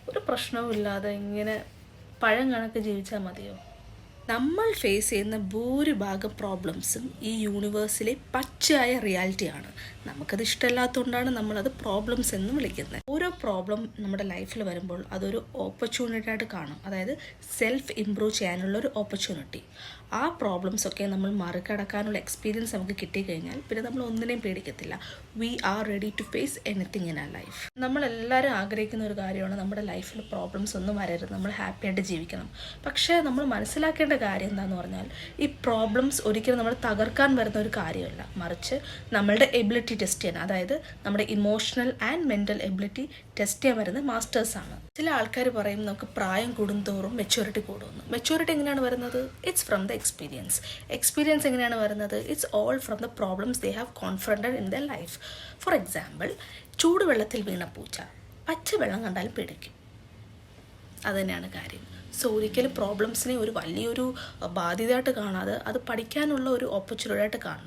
ഒരു പ്രശ്നവും ഇല്ലാതെ ഇങ്ങനെ പഴം കണക്ക് ജീവിച്ചാൽ മതിയോ? നമ്മൾ ഫേസ് ചെയ്യുന്ന ഭൂരിഭാഗം പ്രോബ്ലംസും ഈ യൂണിവേഴ്സിലെ പച്ചയായ റിയാലിറ്റിയാണ്. നമുക്കത് ഇഷ്ടമല്ലാത്തതുകൊണ്ടാണ് നമ്മളത് പ്രോബ്ലംസ് എന്ന് വിളിക്കുന്നത്. ഓരോ പ്രോബ്ലം നമ്മുടെ ലൈഫിൽ വരുമ്പോൾ അതൊരു ഓപ്പർച്യൂണിറ്റി ആയിട്ട് കാണും. അതായത് സെൽഫ് ഇംപ്രൂവ് ചെയ്യാനുള്ള ഒരു ഓപ്പർച്യൂണിറ്റി. ആ പ്രോബ്ലംസൊക്കെ നമ്മൾ മറികടക്കാനുള്ള എക്സ്പീരിയൻസ് നമുക്ക് കിട്ടിക്കഴിഞ്ഞാൽ പിന്നെ നമ്മൾ ഒന്നിനെയും പേടിക്കത്തില്ല. We are ready to face anything in a life. നമ്മളെല്ലാവരും ആഗ്രഹിക്കുന്ന ഒരു കാര്യമാണ് നമ്മുടെ ലൈഫിൽ പ്രോബ്ലംസ് ഒന്നും വരരുത്, നമ്മൾ ഹാപ്പി ആയിട്ട് ജീവിക്കണം. പക്ഷേ നമ്മൾ മനസ്സിലാക്കേണ്ട കാര്യം എന്താണെന്ന് പറഞ്ഞാൽ ഈ പ്രോബ്ലംസ് ഒരിക്കലും നമ്മൾ തകർക്കാൻ വരുന്ന ഒരു കാര്യമല്ല, മറിച്ച് നമ്മളുടെ എബിലിറ്റി ടെസ്റ്റ് ചെയ്യാൻ, അതായത് നമ്മുടെ emotional and mental ability test ചെയ്യാൻ വരുന്ന മാസ്റ്റേഴ്സാണ്. ചില ആൾക്കാർ പറയും നമുക്ക് പ്രായം കൂടുന്തോറും മെച്യൂരിറ്റി കൂടുമെന്ന്. മെച്യൂരിറ്റി എങ്ങനെയാണ് വരുന്നത്? It's from the experience. Experience എങ്ങനെയാണ് വരുന്നത്? It's all from the problems they have confronted in the life. For example, ചൂടുവെള്ളത്തിൽ വീണ പൂച്ച പച്ചവെള്ളം കണ്ടാലും പേടിക്കും. അതുതന്നെയാണ് കാര്യം. സോ ഒരിക്കലും പ്രോബ്ലംസിനെ ഒരു വലിയൊരു ബാധ്യതയായിട്ട് കാണാതെ അത് പഠിക്കാനുള്ള ഒരു ഓപ്പർച്യൂണിറ്റി ആയിട്ട് കാണണം.